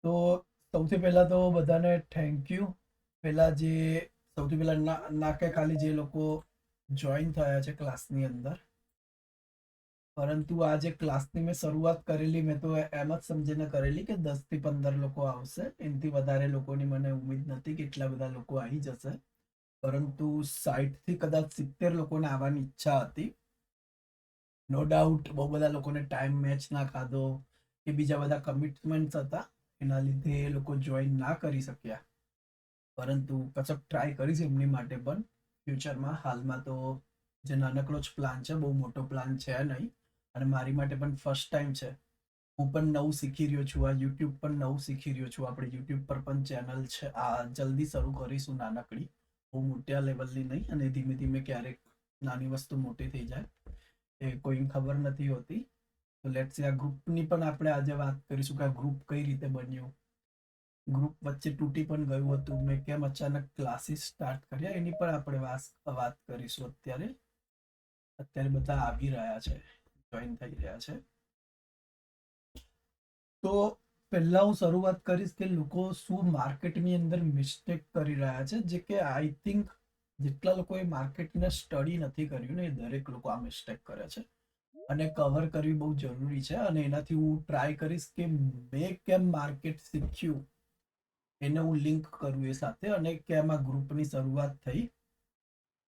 તો સૌથી પહેલા તો બધાને થેન્ક યુ. પહેલા જે સૌથી પહેલા ના કે ખાલી જે લોકો જોઈન થયા છે ક્લાસની અંદર, પરંતુ આ જે ક્લાસની મેં શરૂઆત કરેલી, મેં તો એમ જ સમજીને કરેલી કે 10 થી 15 લોકો આવશે. એનાથી વધારે લોકોની મને ઉમ્મીદ નથી કે એટલા બધા લોકો આવી જશે, પરંતુ 60 થી કદાચ 70 લોકોને આવવાની ઈચ્છા હતી. નો ડાઉટ બહુ બધા લોકોને ટાઈમ મેચ ના ખાધો કે બીજા બધા કમિટમેન્ટ્સ હતા, એના લીધે એ લોકો જોઈન ના કરી શક્યા. પરંતુ કશક ટ્રાય કરીશ એમની માટે પણ ફ્યુચરમાં. હાલમાં તો જે નાનકડો જ પ્લાન છે, બહુ મોટો પ્લાન છે નહીં, અને મારી માટે પણ ફર્સ્ટ ટાઈમ છે. હું પણ નવું શીખી રહ્યો છું, આ યુટ્યુબ પણ નવું શીખી રહ્યો છું. આપણે યુટ્યુબ પર પણ ચેનલ છે, આ જલ્દી શરૂ કરીશું, નાનકડી, બહુ મોટા લેવલની નહીં, અને ધીમે ધીમે ક્યારેક નાની વસ્તુ મોટી થઈ જાય એ કોઈને ખબર નથી હોતી. તો લેટ્સ સે આ ગ્રુપની પણ આપણે આજે વાત કરીશું કે આ ગ્રુપ કઈ રીતે બન્યું. ગ્રુપ વચ્ચે તૂટી પણ ગયું હતું, મેં કેમ અચાનક ક્લાસીસ સ્ટાર્ટ કર્યા એની પણ આપણે વાત કરીશું. અત્યારે અત્યારે બધા આવી રહ્યા છે, જોઈન થઈ રહ્યા છે. તો પહેલા હું શરૂઆત કરીશ કે લોકો શું માર્કેટની અંદર મિસ્ટેક કરી રહ્યા છે, જે કે આઈ થિંક જેટલા લોકોએ માર્કેટને સ્ટડી નથી કર્યું ને, એ દરેક લોકો આ મિસ્ટેક કરે છે, અને કવર કરવી બહુ જરૂરી છે. અને એનાથી હું ટ્રાય કરીશ કે મેં કેમ માર્કેટ શીખ્યું એને હું લિંક કરું એ સાથે, અને કેમ આ ગ્રુપની શરૂઆત થઈ.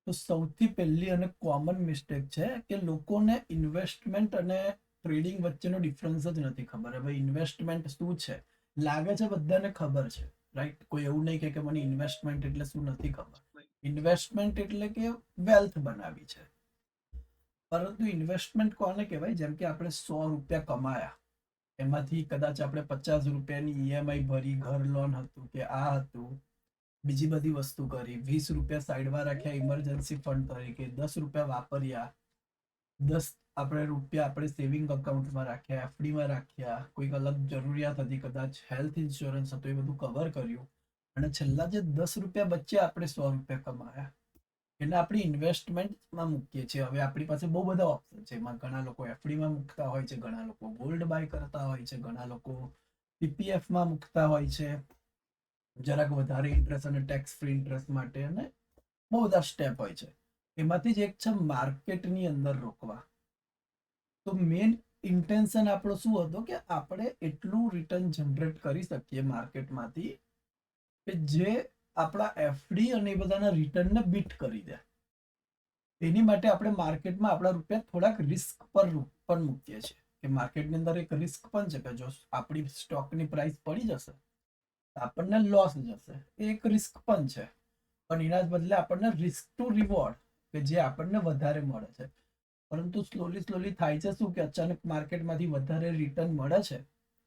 તો સૌથી પહેલી અને કોમન મિસ્ટેક છે કે લોકોને ઇન્વેસ્ટમેન્ટ અને ટ્રેડિંગ વચ્ચેનો ડિફરન્સ જ નથી ખબર. હવે ઇન્વેસ્ટમેન્ટ શું છે લાગે છે બધાને ખબર છે, રાઈટ? કોઈ એવું નહીં કે મને ઇન્વેસ્ટમેન્ટ એટલે શું નથી ખબર. ઇન્વેસ્ટમેન્ટ એટલે કે વેલ્થ બનાવી છે. પરંતુ ઇન્વેસ્ટમેન્ટ કોને કહેવાય? જેમ કે આપણે 100 રૂપિયા કમાયા, એમાંથી કદાચ આપણે 50 રૂપિયાની ઈએમઆઈ ભરી, ઘર લોન હતું કે આ હતું, બીજી બધી વસ્તુ કરી, 20 રૂપિયા સાઈડમાં રાખ્યા ઇમરજન્સી ફંડ તરીકે, 10 રૂપિયા વાપર્યા, 10 રૂપિયા આપણે સેવિંગ અકાઉન્ટમાં રાખ્યા, એફડીમાં રાખ્યા, કોઈક અલગ જરૂરિયાત હતી, કદાચ હેલ્થ ઇન્સ્યોરન્સ હતો, એ બધું કવર કર્યું, અને છેલ્લા જે 10 રૂપિયા બચ્યા આપણે 100 રૂપિયા કમાયા, એટલે આપણી ઇન્વેસ્ટમેન્ટમાં મૂકીએ છીએ. હવે આપણી પાસે બહુ બધા ઓપ્શન છે, એમાં ઘણા લોકો એફડીમાં મૂકતા હોય છે, ઘણા લોકો ગોલ્ડ બાય કરતા હોય છે, ઘણા લોકો પીપીએફમાં મૂકતા હોય છે, જરાક વધારે ઇન્ટરેસ્ટ અને ટેક્સ ફ્રી ઇન્ટરેસ્ટ માટે, અને બહુ બધા સ્ટેપ હોય છે. એમાંથી જ એક છે માર્કેટની અંદર રોકવા. તો મેઇન ઇન્ટેન્શન આપણો શું હતો કે આપણે એટલું રિટર્ન જનરેટ કરી શકીએ માર્કેટમાંથી કે જે આપણા એફડી અને એ બધાના રિટર્નને બીટ કરી દે. એની માટે આપણે માર્કેટમાં આપણા રૂપિયા થોડાક રિસ્ક પર પણ મૂકીએ છીએ, કે માર્કેટની અંદર એક રિસ્ક પણ છે કે જો આપણી સ્ટોકની પ્રાઇસ પડી જશે આપણને લોસ જશે, એ એક રિસ્ક પણ છે. પણ એના જ બદલે આપણને રિસ્ક ટુ રિવોર્ડ કે જે આપણને વધારે મળે છે. પરંતુ સ્લોલી સ્લોલી થાય છે શું કે અચાનક માર્કેટમાંથી વધારે રિટર્ન મળે છે,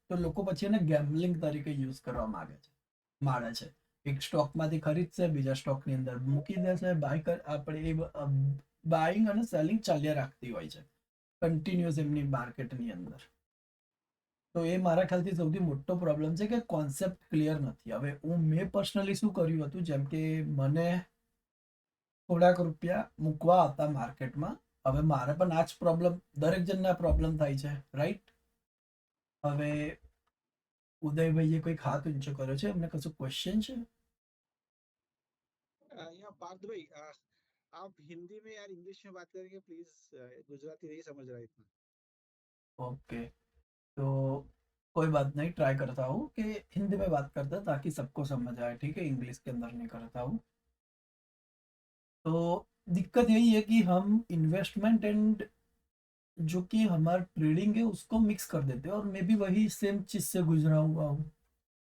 તો લોકો પછી એને ગેમ્બલિંગ તરીકે યુઝ કરવા માંડે છે. એક સ્ટોકમાંથી ખરીદશે, બીજા સ્ટોકની અંદર મૂકી દેશે, આપણે બાઇંગ અને સેલિંગ ચાલ્યા રાખતી હોય છે કન્ટિન્યુઅસ એમની માર્કેટની અંદર. તો એ મારા ખ્યાલથી સૌથી મોટો પ્રોબ્લેમ છે કે કોન્સેપ્ટ ક્લિયર નથી. હવે મેં પર્સનલી શું કર્યું હતું, જેમ કે મને થોડાક રૂપિયા મૂકવા હતા માર્કેટમાં. હવે મારે પણ આ જ પ્રોબ્લેમ, દરેક જણને પ્રોબ્લેમ થાય છે, રાઈટ? હવે ઉદયભાઈએ કોઈક હાથ ઊંચો કર્યો છે, એમને કશું ક્વેશ્ચન છે? या पार्थ भाई आप हिंदी में यार इंग्लिश में बात करेंगे प्लीज। गुजराती नहीं समझ रहा इतना। ओके, तो कोई बात नहीं, ट्राई करता हूँ कि हिंदी में बात करता है ताकि सबको समझ आए, ठीक है? इंग्लिश के अंदर नहीं करता हूँ. तो दिक्कत यही है कि हम इन्वेस्टमेंट एंड जो कि हमारा ट्रेडिंग है उसको मिक्स कर देते हैं, और मैं भी वही सेम चीज़ से गुजरा हुआ हूँ.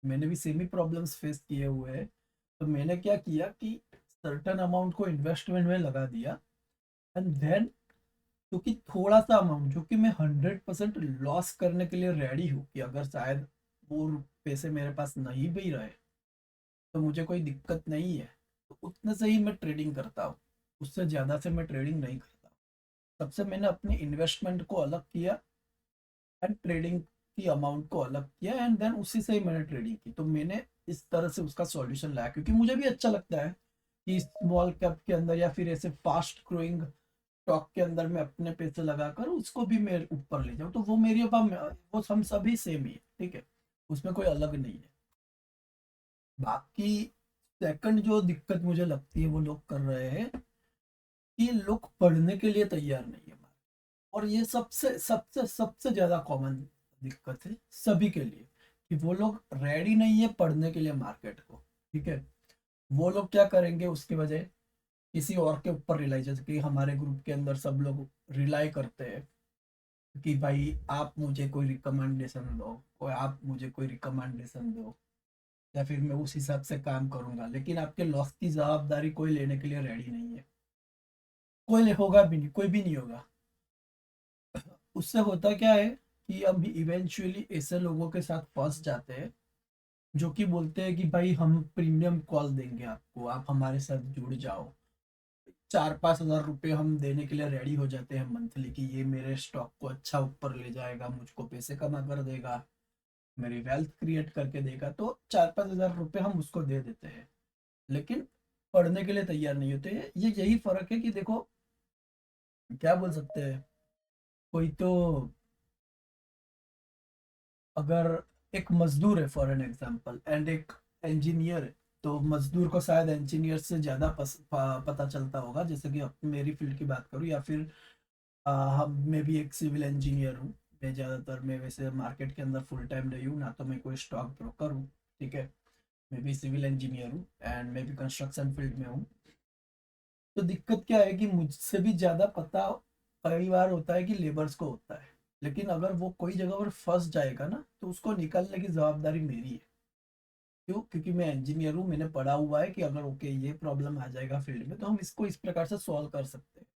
मैंने भी सेम ही प्रॉब्लम्स फेस किए हुए हैं. तो मैंने क्या किया कि सर्टन अमाउंट को इन्वेस्टमेंट में लगा दिया, एंड देन क्योंकि थोड़ा सा अमाउंट जो कि मैं 100% लॉस करने के लिए रेडी हूँ, कि अगर शायद वो पैसे मेरे पास नहीं भी रहे तो मुझे कोई दिक्कत नहीं है, तो उतने से ही मैं ट्रेडिंग करता हूँ, उससे ज़्यादा से मैं ट्रेडिंग नहीं करता. सबसे मैंने अपने इन्वेस्टमेंट को अलग किया एंड ट्रेडिंग की अमाउंट को अलग किया, एंड देन उसी से ही मैंने ट्रेडिंग की. तो मैंने इस तरह से उसका सॉल्यूशन लाया, क्योंकि मुझे भी अच्छा लगता है कि स्मॉल कैप के अंदर या फिर ऐसे फास्ट ग्रोइंग स्टॉक के अंदर मैं अपने पैसे लगाकर उसको भी मैं ऊपर ले जाऊँ. तो वो मेरी वो हम सभी सेम ही है, ठीक है? उसमें कोई अलग नहीं है. बाकी सेकंड जो दिक्कत मुझे लगती है वो लोग कर रहे हैं कि लोग पढ़ने के लिए तैयार नहीं है। और ये सबसे सबसे सबसे ज्यादा कॉमन दिक्कत है सभी के लिए, कि वो लोग रेडी नहीं है पढ़ने के लिए मार्केट को। ठीक है, वो लोग क्या करेंगे उसके बजाय किसी और के ऊपर रिलाई, जैसे कि हमारे ग्रुप के अंदर सब लोग रिलाई करते हैं कि भाई आप मुझे कोई रिकमेंडेशन दो, कोई आप मुझे कोई रिकमेंडेशन दो, या फिर मैं उस हिसाब से काम करूंगा। लेकिन आपके लॉस की जवाबदारी कोई लेने के लिए रेडी नहीं है, कोई होगा भी नहीं, कोई भी नहीं होगा। उससे होता क्या है कि हम इवेंचुअली ऐसे लोगों के साथ फंस जाते हैं जो कि बोलते हैं कि भाई हम प्रीमियम कॉल देंगे आपको, आप हमारे साथ जुड़ जाओ। 4-5 हज़ार रुपये हम देने के लिए रेडी हो जाते हैं मंथली, कि ये मेरे स्टॉक को अच्छा ऊपर ले जाएगा, मुझको पैसे कमा कर देगा, मेरी वेल्थ क्रिएट करके देगा। तो 4-5 हज़ार रुपये हम उसको दे देते हैं, लेकिन पढ़ने के लिए तैयार नहीं होते हैं। ये यही फर्क है कि देखो, क्या बोल सकते हैं, कोई तो अगर एक मजदूर है फॉर एन एग्जांपल एंड एक इंजीनियर है, तो मजदूर को शायद इंजीनियर से ज़्यादा पता चलता होगा। जैसे कि मेरी फील्ड की बात करूँ, या फिर हम मैं भी एक सिविल इंजीनियर हूँ। मैं वैसे मार्केट के अंदर फुल टाइम रही हूँ ना, तो मैं कोई स्टॉक ब्रोकर हूँ। ठीक है, मैं भी सिविल इंजीनियर हूँ एंड मैं भी कंस्ट्रक्शन फील्ड में हूँ। तो दिक्कत क्या है कि मुझसे भी ज़्यादा पता कई बार होता है कि लेबर्स को होता है। लेकिन अगर वो कोई जगह पर फंस जाएगा ना, तो उसको निकालने की जवाबदारी मेरी है। क्यों? क्योंकि मैं इंजीनियर हूँ, मैंने पढ़ा हुआ है कि अगर ओके ये प्रॉब्लम आ जाएगा फील्ड में, तो हम इसको इस प्रकार से सॉल्व कर सकते हैं।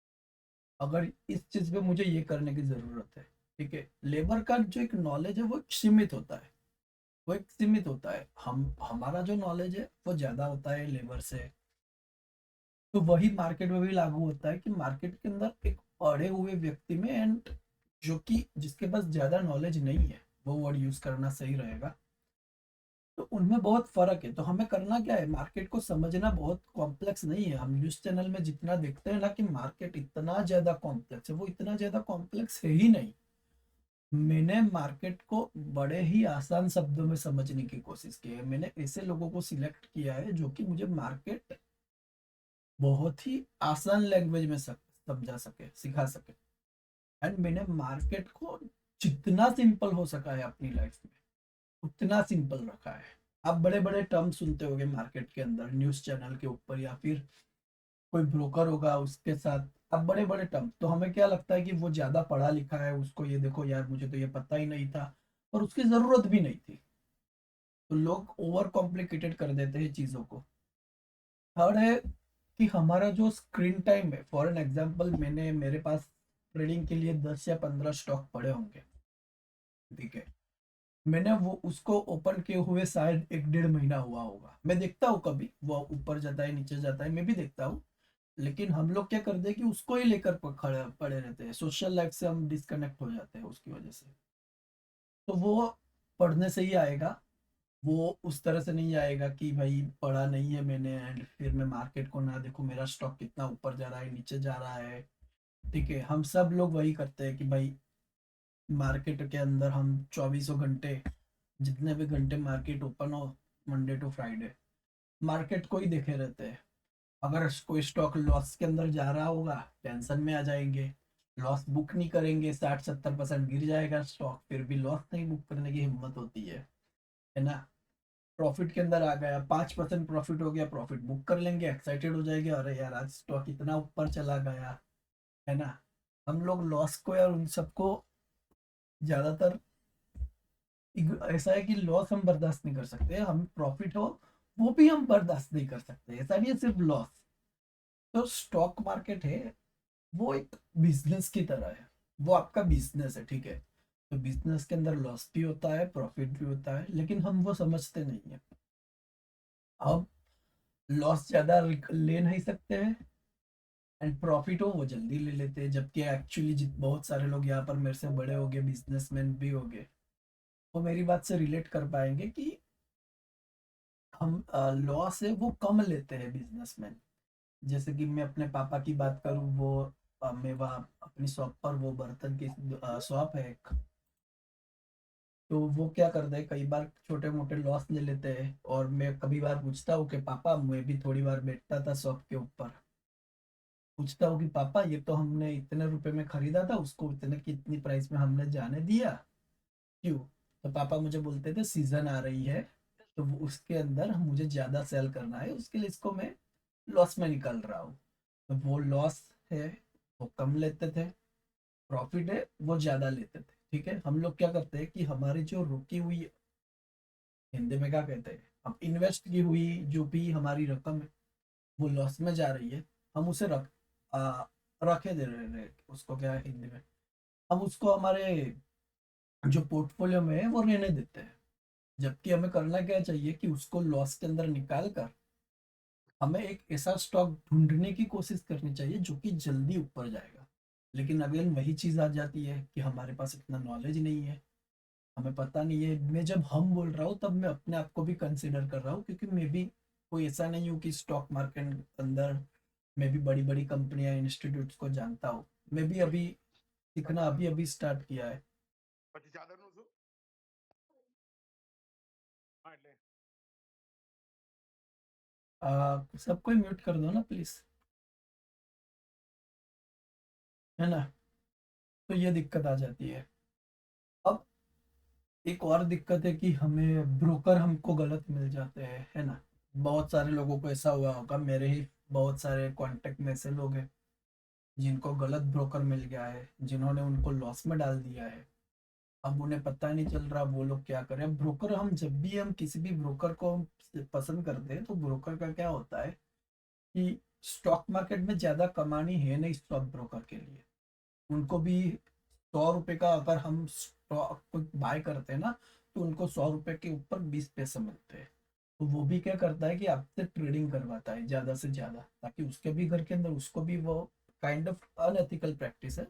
अगर इस चीज पे मुझे ये करने की जरूरत है। ठीक है, लेबर का जो एक नॉलेज है वो एक सीमित होता है, वो एक सीमित होता है। हम हमारा जो नॉलेज है वो ज्यादा होता है लेबर से। तो वही मार्केट में भी लागू होता है कि मार्केट के अंदर एक पढ़े हुए व्यक्ति में एंड जो कि जिसके पास ज्यादा नॉलेज नहीं है, वो वर्ड यूज करना सही रहेगा, तो उनमें बहुत फर्क है। तो हमें करना क्या है, मार्केट को समझना बहुत कॉम्प्लेक्स नहीं है। हम न्यूज चैनल में जितना देखते हैं ना कि मार्केट इतना ज्यादा कॉम्प्लेक्स है, वो इतना ज्यादा कॉम्प्लेक्स है ही नहीं। मैंने मार्केट को बड़े ही आसान शब्दों में समझने की कोशिश की है। मैंने ऐसे लोगों को सिलेक्ट किया है जो कि मुझे मार्केट बहुत ही आसान लैंग्वेज में समझा सके, सिखा सके। एंड मैंने मार्केट को जितना सिंपल हो सका है अपनी लाइफ में उतना सिंपल रखा है। आप बड़े बड़े टर्म सुनते होंगे मार्केट के अंदर, न्यूज चैनल के ऊपर, या फिर कोई ब्रोकर होगा उसके साथ। अब बड़े बड़े टर्म तो हमें क्या लगता है कि वो ज्यादा पढ़ा लिखा है, उसको ये देखो यार मुझे तो ये पता ही नहीं था, और उसकी जरूरत भी नहीं थी। तो लोग ओवर कॉम्प्लिकेटेड कर देते हैं चीजों को। थर्ड है कि हमारा जो स्क्रीन टाइम है, फॉर एन एग्जाम्पल मैंने मेरे पास ट्रेडिंग के लिए 10 या 15 स्टॉक पड़े होंगे। ठीक है, मैंने वो उसको ओपन किए हुए शायद 1-1.5 महीना हुआ होगा। मैं देखता हूँ कभी वो ऊपर जाता है नीचे जाता है, मैं भी देखता हूँ। लेकिन हम लोग क्या करते हैं कि उसको ही लेकर खड़े पड़े रहते हैं, सोशल लाइफ से हम डिस्कनेक्ट हो जाते हैं उसकी वजह से। तो वो पढ़ने से ही आएगा, वो उस तरह से नहीं आएगा कि भाई पढ़ा नहीं है मैंने एंड फिर मैं मार्केट को ना देखूं मेरा स्टॉक कितना ऊपर जा रहा है नीचे जा रहा है। ठीक है, हम सब लोग वही करते हैं कि भाई मार्केट के अंदर हम 24 घंटे, जितने भी घंटे मार्केट ओपन हो, मंडे टू फ्राइडे मार्केट को ही देखे रहते हैं। अगर कोई स्टॉक लॉस के अंदर जा रहा होगा, टेंशन में आ जाएंगे, लॉस बुक नहीं करेंगे, 60-70% गिर जाएगा स्टॉक, फिर भी लॉस नहीं बुक करने की हिम्मत होती है ना। प्रॉफिट के अंदर आ गया, 5% प्रॉफिट हो गया, प्रॉफिट बुक कर लेंगे, एक्साइटेड हो जाएंगे, अरे यार आज स्टॉक इतना ऊपर चला गया, है ना। हम लोग लॉस को या उन सबको ज्यादातर ऐसा है कि लॉस हम बर्दाश्त नहीं कर सकते, हम प्रॉफिट हो वो भी हम बर्दाश्त नहीं कर सकते। ऐसा नहीं है सिर्फ लॉस। तो स्टॉक मार्केट है वो एक बिजनेस की तरह है, वो आपका बिजनेस है। ठीक है, तो बिजनेस के अंदर लॉस भी होता है प्रॉफिट भी होता है, लेकिन हम वो समझते नहीं है। अब लॉस ज्यादा ले नहीं सकते हैं एंड प्रॉफिट हो वो जल्दी ले लेते हैं, जबकि एक्चुअली जित बहुत सारे लोग यहाँ पर मेरे से बड़े हो गए, बिजनेसमैन भी हो गए, वो मेरी बात से रिलेट कर पाएंगे कि हम लॉस है वो कम लेते हैं बिजनेसमैन। जैसे कि मैं अपने पापा की बात करूँ, वो मैं वहाँ अपनी शॉप पर, वो बर्तन की शॉप है एक, तो वो क्या करते हैं, कई बार छोटे मोटे लॉस ले लेते हैं, और मैं कभी बार पूछता हूँ कि पापा, मैं भी थोड़ी बार बैठता था शॉप के ऊपर, पूछता हूँ कि पापा ये तो हमने इतने रुपए में खरीदा था, उसको इतने की इतनी प्राइस में हमने जाने दिया, क्यों? तो पापा मुझे बोलते थे सीजन आ रही है, तो उसके अंदर मुझे ज्यादा सेल करना है, उसके लिए इसको मैं लॉस में निकाल रहा हूँ। तो वो लॉस है वो कम लेते थे, प्रॉफिट है वो ज्यादा लेते थे। ठीक है, हम लोग क्या करते हैं कि हमारी जो रुकी हुई, हिंदी में क्या कहते हैं, हम इन्वेस्ट की हुई जो भी हमारी रकम है, वो लॉस में जा रही है, हम उसे रखे दे रहे हैं, उसको क्या है हिंदी में, हम उसको हमारे जो पोर्टफोलियो में है वो रहने देते हैं। जबकि हमें करना क्या चाहिए कि उसको लॉस के अंदर निकाल कर हमें एक ऐसा स्टॉक ढूंढने की कोशिश करनी चाहिए जो कि जल्दी ऊपर जाएगा। लेकिन अगेन वही चीज आ जाती है कि हमारे पास इतना नॉलेज नहीं है, हमें पता नहीं है। मैं जब हम बोल रहा हूँ तब मैं अपने आप को भी कंसिडर कर रहा हूँ, क्योंकि मैं भी कोई ऐसा नहीं हूँ कि स्टॉक मार्केट अंदर मैं भी बड़ी बड़ी कंपनियां इंस्टीट्यूट्स को जानता हूँ। मैं भी अभी सीखना अभी अभी स्टार्ट किया है। सबको म्यूट कर दो ना प्लीज, है ना? तो ये दिक्कत आ जाती है। अब एक और दिक्कत है कि हमें ब्रोकर हमको गलत मिल जाते हैं, है ना? बहुत सारे लोगों को ऐसा हुआ होगा, मेरे ही बहुत सारे कांटेक्ट में ऐसे लोग हैं जिनको गलत ब्रोकर मिल गया है, जिन्होंने उनको लॉस में डाल दिया है। अब उन्हें पता नहीं चल रहा वो लोग क्या करें। ब्रोकर, हम जब भी हम किसी भी ब्रोकर को पसंद करते हैं तो ब्रोकर का क्या होता है कि स्टॉक मार्केट में ज्यादा कमानी है नहीं स्टॉक ब्रोकर के लिए। उनको भी 100 रुपए का अगर हम स्टॉक को बाय करते हैं ना, तो उनको 100 रुपए के ऊपर 20 पैसे मिलते हैं। तो वो भी क्या करता है कि आपसे ट्रेडिंग करवाता है ज्यादा से ज्यादा, ताकि उसके भी घर के अंदर उसको भी वो काइंड ऑफ अनएथिकल प्रैक्टिस है।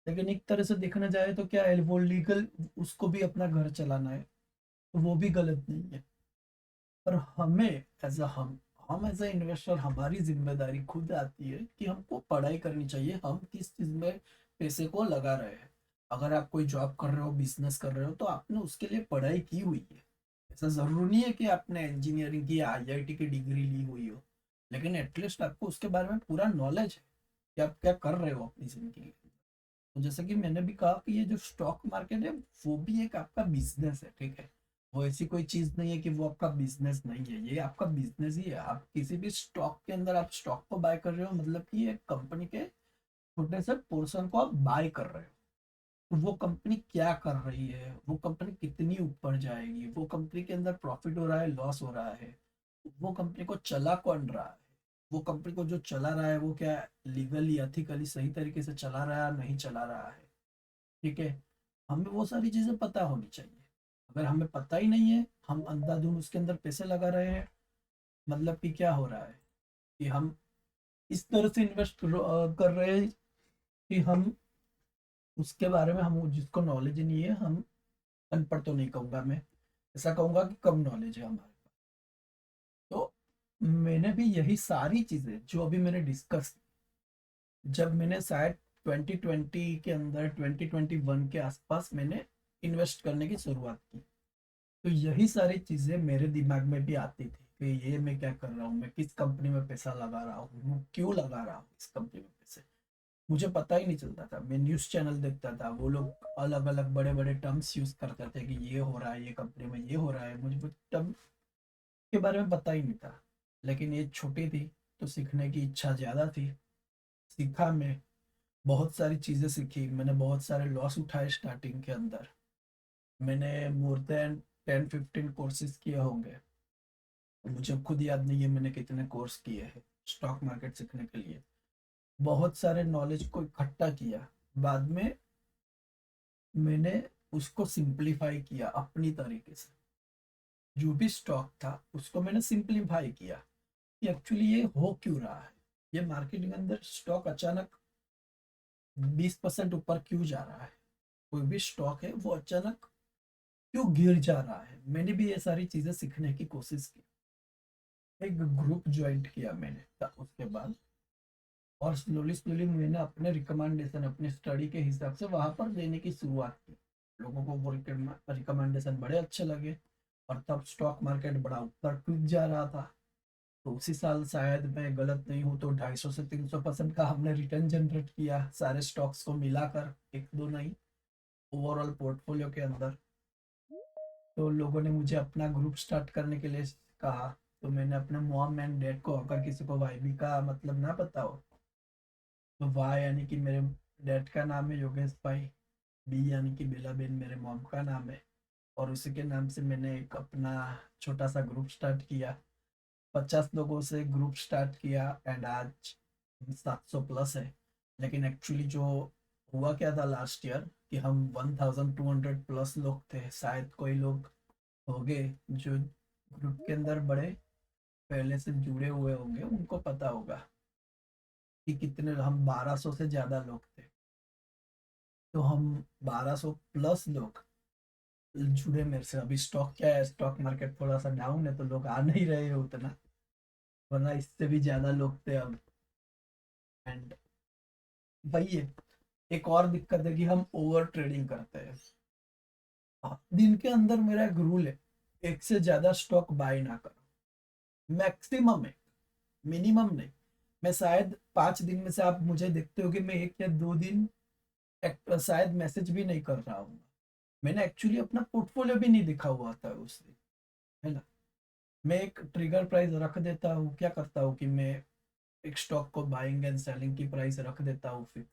लेकिन एक तरह से देखना जाए तो क्या है, वो लीगल, उसको भी अपना घर चलाना है, तो वो भी गलत नहीं है। पर हमें एज अ हम एज अ इन्वेस्टर, हमारी जिम्मेदारी खुद आती है कि हमको पढ़ाई करनी चाहिए, हम किस चीज में पैसे को लगा रहे हैं। अगर आप कोई जॉब कर रहे हो, बिजनेस कर रहे हो, तो आपने उसके लिए पढ़ाई की हुई है। ऐसा जरूरी नहीं है कि आपने इंजीनियरिंग की, आईआईटी की डिग्री ली हुई हो, लेकिन एटलीस्ट आपको उसके बारे में पूरा नॉलेज है कि आप क्या कर रहे हो अपनी जिंदगी में। तो जैसे कि मैंने भी कहा कि ये जो स्टॉक मार्केट है वो भी एक आपका बिजनेस है, ठीक है? वो ऐसी कोई चीज नहीं है कि वो आपका बिजनेस नहीं है, ये आपका बिजनेस ही है। आप किसी भी स्टॉक के अंदर आप स्टॉक को बाय कर रहे हो, मतलब कि एक कंपनी के छोटे से पोर्शन को आप बाय कर रहे हो। तो वो कंपनी क्या कर रही है, वो कंपनी कितनी ऊपर जाएगी, वो कंपनी के अंदर प्रॉफिट हो रहा है, लॉस हो रहा है, वो कंपनी को चला कौन रहा है, वो कंपनी को जो चला रहा है वो क्या लीगली एथिकली सही तरीके से चला रहा है नहीं चला रहा है, ठीक है? हमें वो सारी चीजें पता होनी चाहिए। अगर हमें पता ही नहीं है, हम अंधाधुंध उसके अंदर पैसे लगा रहे हैं, मतलब कि क्या हो रहा है कि हम इस तरह से इन्वेस्ट कर रहे हैं कि हम उसके बारे में, हम जिसको नॉलेज नहीं है, हम अनपढ़ तो नहीं कहूंगा मैं, ऐसा कहूंगा कि कम नॉलेज है हमारे। तो मैंने भी यही सारी चीजें जो अभी मैंने डिस्कस, जब मैंने शायद 2020 के अंदर, 2021 के आसपास मैंने इन्वेस्ट करने की शुरुआत की, तो यही सारी चीजें मेरे दिमाग में भी आती थी कि ये मैं क्या कर रहा हूँ, मैं किस कंपनी में पैसा लगा रहा हूँ, क्यों लगा रहा हूँ इस कंपनी में पैसे। मुझे पता ही नहीं चलता था। मैं न्यूज़ चैनल देखता था, वो लोग अलग अलग बड़े बड़े टर्म्स यूज करते थे कि ये हो रहा है, ये कंपनी में ये हो रहा है, मुझे वो टर्म के बारे में पता ही नहीं था। लेकिन ये छोटी थी तो सीखने की इच्छा ज्यादा थी। सीखा मैं, बहुत सारी चीजें सीखी मैंने, बहुत सारे लॉस उठाए स्टार्टिंग के अंदर। मैंने मोर देन 10-15 कोर्सेज किए होंगे, मुझे खुद याद नहीं है मैंने कितने कोर्स किए हैं स्टॉक मार्केट सीखने के लिए। बहुत सारे नॉलेज को इकट्ठा किया, बाद में मैंने उसको सिंप्लीफाई किया अपनी तरीके से। जो भी स्टॉक था उसको मैंने सिंप्लीफाई किया कि एक्चुअली ये हो क्यों रहा है, ये मार्केट के अंदर स्टॉक अचानक 20% ऊपर क्यों जा रहा है, कोई भी स्टॉक है वो अचानक क्यों गिर जा रहा है। मैंने भी ये सारी चीजें सीखने की कोशिश की, एक ग्रुप ज्वाइन किया मैंने उसके बाद, और स्लोली स्लोली मैंने अपने रिकमेंडेशन अपने स्टडी के हिसाब से वहां पर देने की शुरुआत की। लोगों को वो रिकमेंडेशन बड़े अच्छे लगे, और तब स्टॉक मार्केट बड़ा ऊपर टूट जा रहा था। तो उसी साल, शायद मैं गलत नहीं हूँ तो 250 से 300% का हमने रिटर्न जनरेट किया सारे स्टॉक्स को मिलाकर, एक दो नहीं, ओवरऑल पोर्टफोलियो के अंदर। तो लोगों ने मुझे अपना ग्रुप स्टार्ट करने के लिए कहा। तो मैंने अपने मॉम एंड डैड को, अगर किसी को वाईबी का मतलब ना पता हो, तो वाई यानी कि मेरे डैड का नाम है योगेश भाई, बी यानी कि बेलाबेन मेरे मॉम का नाम है, और उसी के नाम से मैंने एक अपना छोटा सा ग्रुप स्टार्ट किया। 50 लोगों से ग्रुप स्टार्ट किया, एंड आज 700 प्लस है। लेकिन एक्चुअली जो हुआ क्या था लास्ट ईयर, कि हम 1200 प्लस लोग थे, शायद कोई लोग हो गए जो ग्रुप के अंदर बड़े पहले से जुड़े हुए होंगे, उनको पता होगा कि कितने, हम 1200 से ज्यादा लोग थे। तो हम 1200 प्लस लोग जुड़े मेरे से। अभी स्टॉक क्या है, स्टॉक मार्केट थोड़ा सा डाउन है तो लोग आ नहीं रहे हैं उतना, वरना इससे भी ज्यादा लोग थे अब। एंड वही है, एक और दिक्कत है कि हम ओवर ट्रेडिंग करते हैं। दिन के अंदर मेरा एक रूल है, एक से ज्यादा स्टॉक बाय ना करो। मैक्सिमम है, मिनिमम नहीं। मैं शायद 5 दिन में से आप मुझे देखते हो कि मैं 1 या 2 दिन शायद मैसेज भी नहीं कर रहा हूँ। मैंने एक्चुअली अपना पोर्टफोलियो भी नहीं दिखा हुआ था उस दिन, है ना। मैं एक ट्रिगर प्राइस रख देता हूँ, क्या करता हूँ कि मैं एक स्टॉक को बाइंग एंड सेलिंग की प्राइस रख देता हूँ फिक्स,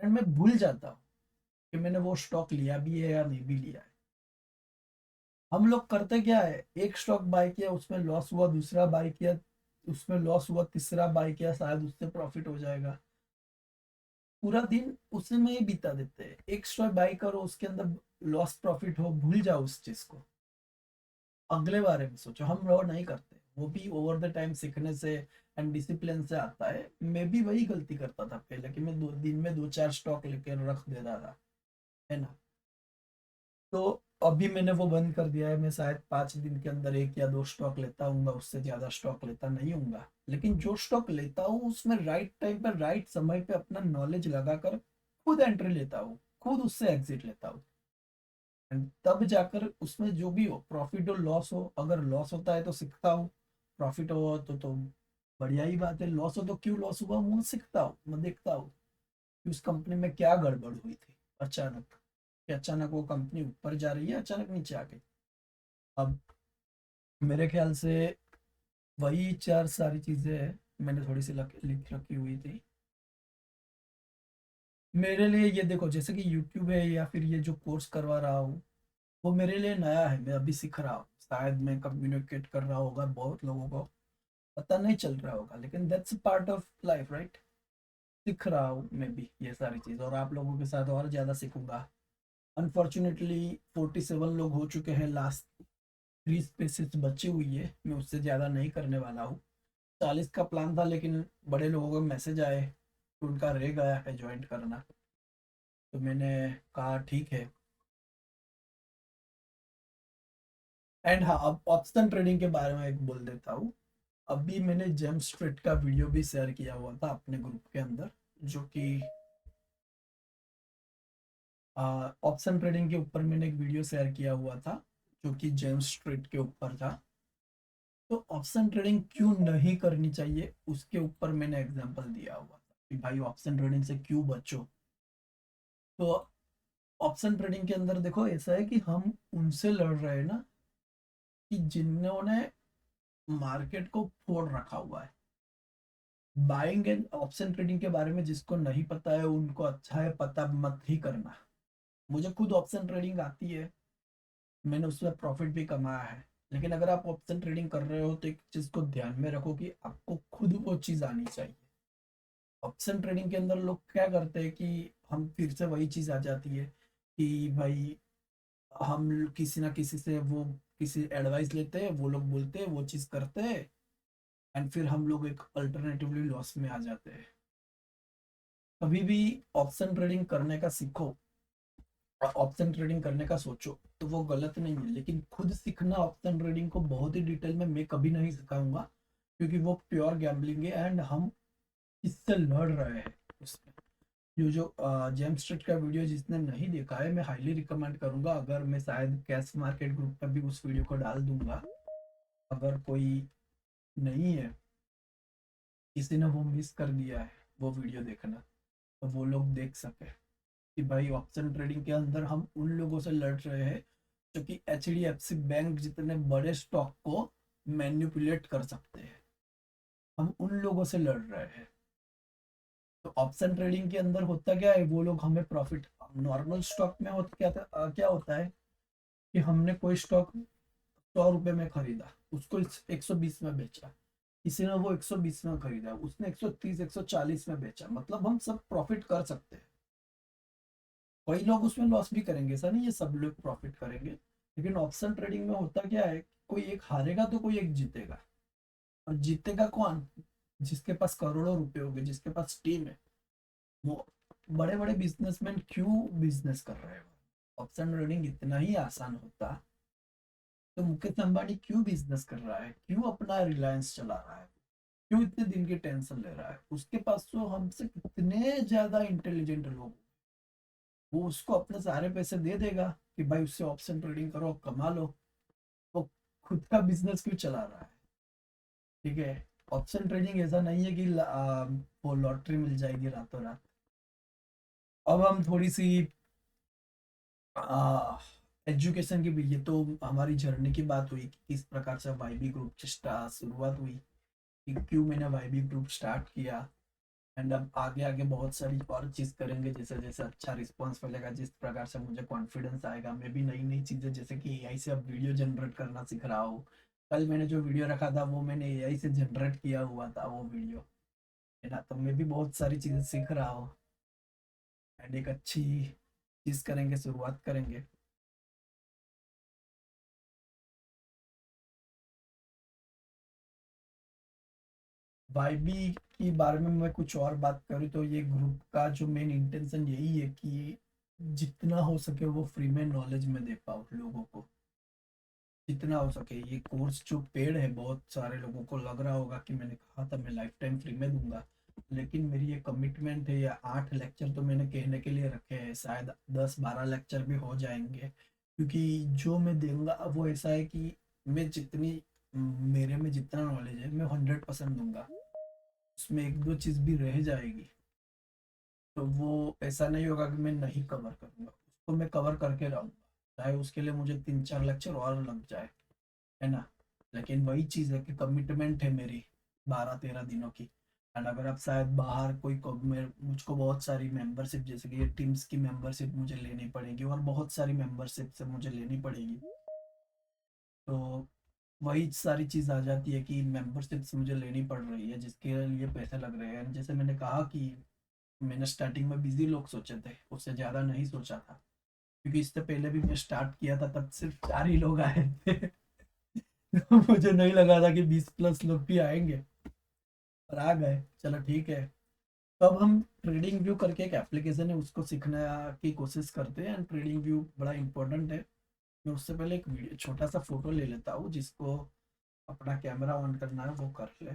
एंड मैं भूल जाता हूँ कि मैंने वो स्टॉक लिया भी है या नहीं भी लिया है। हम लोग करते क्या है, एक स्टॉक बाय किया, उसमें लॉस हुआ, दूसरा बाय किया, उसमें लॉस हुआ, तीसरा बाय किया, शायद उससे प्रॉफिट हो जाएगा। पूरा दिन उसी में ही बिता देते हैं। एक स्टॉक बाय करो, उसके अंदर लॉस प्रॉफिट हो, भूल जाओ उस चीज को, अगले बारे में सोचो। हम लोग नहीं करते, वो भी ओवर द टाइम सीखने से एंड डिसिप्लिन से आता है। मैं भी वही गलती करता था पहले, कि मैं 2 दिन में 2-4 स्टॉक लेके रख देता था, है ना। तो अभी मैंने वो बंद कर दिया है। मैं शायद 5 दिन के अंदर 1 या 2 स्टॉक लेता हूँ, उससे ज्यादा स्टॉक लेता नहीं हूँ। लेकिन जो स्टॉक लेता हूँ उसमें राइट टाइम पर राइट समय पे अपना नॉलेज लगाकर खुद एंट्री लेता हूँ, खुद उससे एग्जिट लेता हूँ। एंड तब जाकर उसमें जो भी हो, प्रॉफिट हो लॉस हो, अगर लॉस होता है तो सीखता हूँ, प्रॉफिट हो तो बढ़िया ही बात है। लॉस हो तो क्यों लॉस हुआ वो सीखता हूँ, मैं देखता हूँ कि उस कंपनी में क्या गड़बड़ हुई थी अचानक, कि अचानक वो कंपनी ऊपर जा रही है, अचानक नीचे आ गई। अब मेरे ख्याल से वही चार सारी चीजें हैं, मैंने थोड़ी सी लिख रखी हुई थी मेरे लिए। ये देखो, जैसे कि यूट्यूब है या फिर ये जो कोर्स करवा रहा हूँ, वो मेरे लिए नया है, मैं अभी सीख रहा हूँ। शायद मैं कम्युनिकेट कर रहा होगा, बहुत लोगों को पता नहीं चल रहा होगा, लेकिन that's part of life, right. सीख रहा हूँ मैं भी ये सारी चीज, और आप लोगों के साथ और ज्यादा सीखूंगा। अनफॉर्चुनेटली 47 लोग हो चुके हैं, लास्ट 3 स्पेसिस बची हुई है, मैं उससे ज्यादा नहीं करने वाला हूँ। 40 का प्लान था, लेकिन बड़े लोगों को मैसेज आए कि उनका रह गया है ज्वाइंट करना, तो मैंने कहा ठीक है। एंड हाँ, अब ऑप्शन ट्रेडिंग के बारे में एक बोल देता हूँ। अभी मैंने जेम स्ट्रीट का वीडियो भी शेयर किया हुआ था अपने ग्रुप के अंदर, जो कि ऑप्शन ट्रेडिंग के ऊपर मैंने एक वीडियो शेयर किया हुआ था, जो कि जेम स्ट्रीट के ऊपर था। तो ऑप्शन ट्रेडिंग क्यों नहीं करनी चाहिए, उसके ऊपर मैंने एग्जांपल दिया हुआ था कि भाई ऑप्शन ट्रेडिंग से क्यों बचो। तो ऑप्शन ट्रेडिंग के अंदर देखो, ऐसा है कि हम उनसे लड़ रहे हैं ना, कि जिन्होंने मार्केट को फोड़ रखा हुआ है। बाइंग एंड ऑप्शन ट्रेडिंग के बारे में जिसको नहीं पता है, उनको अच्छा है पता मत ही करना। मुझे खुद ऑप्शन ट्रेडिंग आती है, मैंने उसमें प्रॉफिट भी कमाया है। लेकिन अगर आप ऑप्शन ट्रेडिंग कर रहे हो तो एक चीज को ध्यान में रखो कि आपको खुद वो चीज आनी चाहिए। ऑप्शन ट्रेडिंग के अंदर लोग क्या करते हैं कि हम फिर से वही चीज आ जाती है कि भाई हम किसी ना किसी से वो किसी एडवाइस लेते हैं, वो लोग बोलते हैं, वो चीज करते हैं, एंड फिर हम लोग एक अल्टरनेटिवली लॉस में आ जाते हैं। कभी भी ऑप्शन ट्रेडिंग करने का सीखो, ऑप्शन ट्रेडिंग करने का सोचो तो वो गलत नहीं है, लेकिन खुद सीखना ऑप्शन ट्रेडिंग को बहुत ही डिटेल में मैं कभी नहीं सिखाऊंगा, क्योंकि वो प्योर गैम्बलिंग है, एंड हम इससे लड़ रहे हैं उसमें। जो जेम स्ट्रीट का वीडियो जिसने नहीं देखा है, मैं हाईली रिकमेंड करूंगा। अगर मैं शायद कैश मार्केट ग्रुप पर भी उस वीडियो को डाल दूंगा, अगर कोई नहीं है, किसी ने वो मिस कर दिया है वो वीडियो देखना, तो वो लोग देख सके कि भाई ऑप्शन ट्रेडिंग के अंदर हम उन लोगों से लड़ रहे हैं जो कि HDFC बैंक जितने बड़े स्टॉक को मैनिपुलेट कर सकते हैं। हम उन लोगों से लड़ रहे हैं। तो ऑप्शन ट्रेडिंग के अंदर होता क्या है, वो लोग हमें प्रॉफिट, नॉर्मल स्टॉक में होता क्या होता है कि हमने कोई स्टॉक 100 रुपए में खरीदा, उसको 120 में बेचा, किसी ने वो 120 में खरीदा, उसने 130 140 में बेचा, मतलब हम सब प्रॉफिट कर सकते हैं। कई लोग उसमें लॉस भी करेंगे, ऐसा नहीं है सब लोग प्रॉफिट करेंगे। लेकिन ऑप्शन ट्रेडिंग में होता क्या है, कोई एक हारेगा तो कोई एक जीतेगा। और जीतेगा कौन? जिसके पास करोड़ों रुपए होंगे, जिसके पास टीम है। वो बड़े बड़े बिजनेसमैन क्यों बिजनेस कर रहे हैं? ऑप्शन ट्रेडिंग इतना ही आसान होता तो मुकेश अंबानी क्यों बिजनेस कर रहा है, क्यों अपना रिलायंस चला रहा है, क्यों इतने दिन की टेंशन ले रहा है? उसके पास तो हमसे कितने ज्यादा इंटेलिजेंट लोग, वो उसको अपने सारे पैसे दे देगा कि भाई उससे ऑप्शन ट्रेडिंग करो, कमा लो। वो खुद का बिजनेस क्यों चला रहा है? ठीक है। ऑप्शन ट्रेडिंग ऐसा नहीं है कि वो लॉटरी मिल जाएगी रातों रात। अब हम थोड़ी सी एजुकेशन की भी, ये तो हमारी जर्नी की बात हुई कि किस प्रकार से वाईबी ग्रुप की शुरुआत हुई, कि क्यों मैंने वाईबी ग्रुप स्टार्ट किया। एंड अब आगे आगे बहुत सारी और चीज करेंगे, जैसे जैसे अच्छा रिस्पॉन्स मिलेगा, जिस प्रकार से मुझे कॉन्फिडेंस आएगा, मैं भी नई नई चीजें, जैसे कि एआई से अब वीडियो जनरेट करना सीख रहा हूँ। कल मैंने जो वीडियो रखा था वो मैंने एआई से जनरेट किया हुआ था वो वीडियो, है ना। तो मैं भी बहुत सारी चीजें सीख रहा हूँ। एंड एक अच्छी चीज करेंगे, शुरुआत करेंगे। वाईबी के बारे में मैं कुछ और बात करूँ तो ये ग्रुप का जो मेन इंटेंशन यही है कि जितना हो सके वो फ्री में नॉलेज में दे पाओ लोगों को, जितना हो सके। ये कोर्स जो पेड है, बहुत सारे लोगों को लग रहा होगा कि मैंने कहा था मैं लाइफ टाइम फ्री में दूंगा, लेकिन मेरी ये कमिटमेंट है। या 8 लेक्चर तो मैंने कहने के लिए रखे हैं, शायद 10 12 लेक्चर भी हो जाएंगे, क्योंकि जो मैं दूंगा वो ऐसा है कि मैं जितनी, मेरे में जितना नॉलेज है मैं 100% दूंगा। उसमें एक दो चीज भी रह जाएगी तो वो ऐसा नहीं होगा कि मैं नहीं कवर करूंगा, उसको मैं कवर करके रहूंगा, चाहे उसके लिए मुझे 3 4 लेक्चर और लग जाए, है ना। लेकिन वही चीज़ है कि कमिटमेंट है मेरी 12 13 दिनों की। एंड अगर आप शायद बाहर कोई मुझको बहुत सारी मेंबरशिप, जैसे कि ये टीम्स की मेंबरशिप मुझे लेनी पड़ेगी और बहुत सारी मेंबरशिप से मुझे लेनी पड़ेगी, तो वही सारी चीज़ आ जाती है कि मेंबरशिप्स मुझे लेनी पड़ रही है जिसके लिए पैसे लग रहे हैं। जैसे मैंने कहा कि मैंने स्टार्टिंग में बिजी लोग सोचे थे, उससे ज़्यादा नहीं सोचा था, क्योंकि इससे पहले भी मैं स्टार्ट किया था तब सिर्फ 4 ही लोग आए थे। मुझे नहीं लगा था कि 20+ लोग भी आएंगे, पर आ गए। चलो ठीक है। तो अब हम ट्रेडिंग व्यू करके एक एप्लीकेशन है उसको सीखने की कोशिश करते हैं। ट्रेडिंग व्यू बड़ा इंपॉर्टेंट है। मैं उससे पहले एक वीडियो छोटा सा फोटो ले लेता हूँ, जिसको अपना कैमरा ऑन करना है वो कर ले,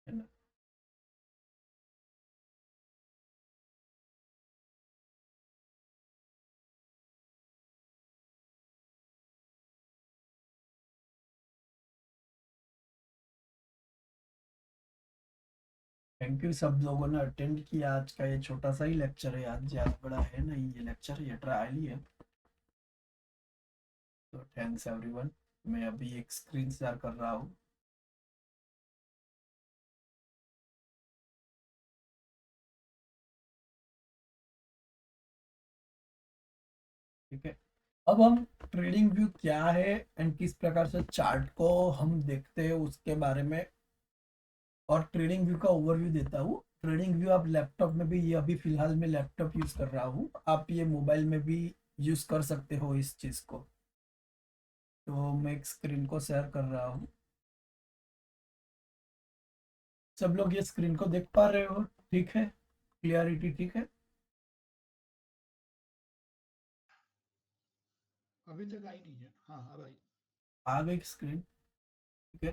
है ना। थैंक यू सब लोगों ने अटेंड किया। आज का ये छोटा सा ही लेक्चर है, आज ज़्यादा बड़ा है नहीं ये लेक्चर, ये ट्रायल ही है। तो थैंक्स एवरीवन। मैं अभी एक स्क्रीन शेयर कर रहा हूँ। ठीक है। अब हम ट्रेडिंग व्यू क्या है एंड किस प्रकार से चार्ट को हम देखते हैं उसके बारे में, और ट्रेडिंग व्यू का ओवरव्यू देता हूँ। ट्रेडिंग व्यू आप लैपटॉप में भी, ये अभी फिलहाल मैं लैपटॉप यूज कर रहा हूँ, आप ये मोबाइल में भी यूज कर सकते हो इस चीज को। तो मैं एक स्क्रीन को शेयर कर रहा हूँ। सब लोग ये स्क्रीन को देख पा रहे हो? ठीक है, क्लियरिटी ठीक है? अभी तक आई नहीं है। हाँ हाँ भाई। आ गई स्क्रीन? ठीक है।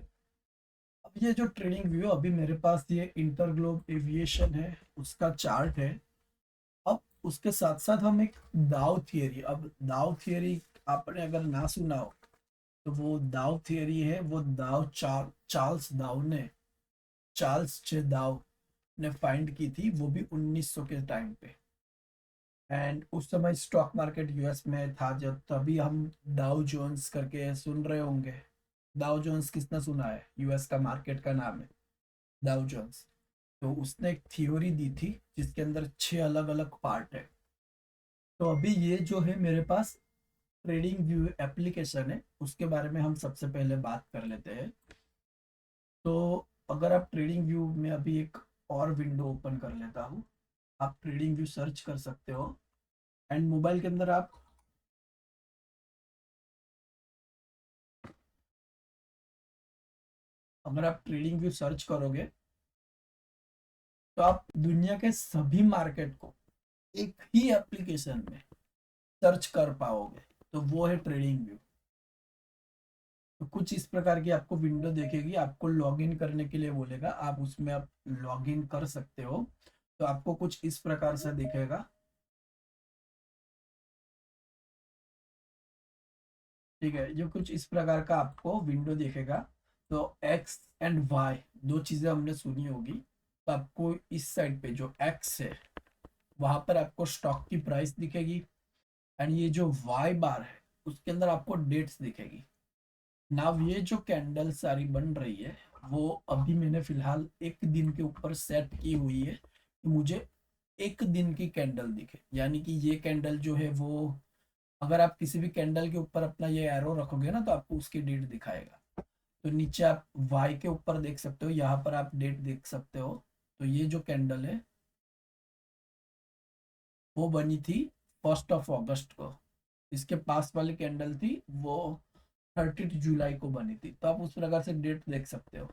अब ये जो ट्रेडिंग व्यू, अभी मेरे पास ये इंटरग्लोब एविएशन है, उसका चार्ट है। अब उसके साथ साथ हम एक दाव थियरी, अब दाव थियरी आपने अगर ना सुना हो तो वो दाव थियरी है, वो चार्ल्स दाव ने, चार्ल्स जे दाव ने फाइंड की थी, वो भी 1900 के टाइम पे। एंड उस समय स्टॉक मार्केट यूएस में था जब, तभी हम डाउ जोन्स करके सुन रहे होंगे। डाउ जोन्स किसने सुना है? यूएस का मार्केट का नाम है डाउ जोन्स। तो उसने एक थ्योरी दी थी जिसके अंदर 6 अलग अलग पार्ट है। तो अभी ये जो है मेरे पास ट्रेडिंग व्यू एप्लीकेशन है, उसके बारे में हम सबसे पहले बात कर लेते हैं। तो अगर आप ट्रेडिंग व्यू में, अभी एक और विंडो ओपन कर लेता हूँ, आप ट्रेडिंग व्यू सर्च कर सकते हो। एंड मोबाइल के अंदर आप, अगर आप ट्रेडिंग व्यू सर्च करोगे तो आप दुनिया के सभी मार्केट को एक ही एप्लीकेशन में सर्च कर पाओगे। तो वो है ट्रेडिंग व्यू। तो कुछ इस प्रकार की आपको विंडो देखेगी, आपको लॉगिन करने के लिए बोलेगा, आप उसमें आप लॉगिन कर सकते हो। तो आपको कुछ इस प्रकार से दिखेगा। ठीक है, ये कुछ इस प्रकार का आपको विंडो दिखेगा। तो एक्स एंड वाई दो चीजें हमने सुनी होगी। तो आपको इस साइड पे जो एक्स है, वहां पर आपको स्टॉक की प्राइस दिखेगी। एंड ये जो वाई बार है, उसके अंदर आपको डेट्स दिखेगी। नाउ ये जो कैंडल सारी बन रही है, वो अभी मैंने फिलहाल एक दिन के ऊपर सेट की हुई है कि मुझे एक दिन की कैंडल दिखे। यानी कि ये कैंडल जो है वो, अगर आप किसी भी कैंडल के ऊपर अपना ये एरो रखोगे ना, तो आपको उसकी डेट दिखाएगा। तो नीचे आप वाई के ऊपर देख सकते हो, यहाँ पर आप डेट देख सकते हो। तो ये जो कैंडल है वो बनी थी 1 अगस्त को। इसके पास वाली कैंडल थी वो 30 जुलाई को बनी थी। तो आप उस प्रकार से डेट देख सकते हो।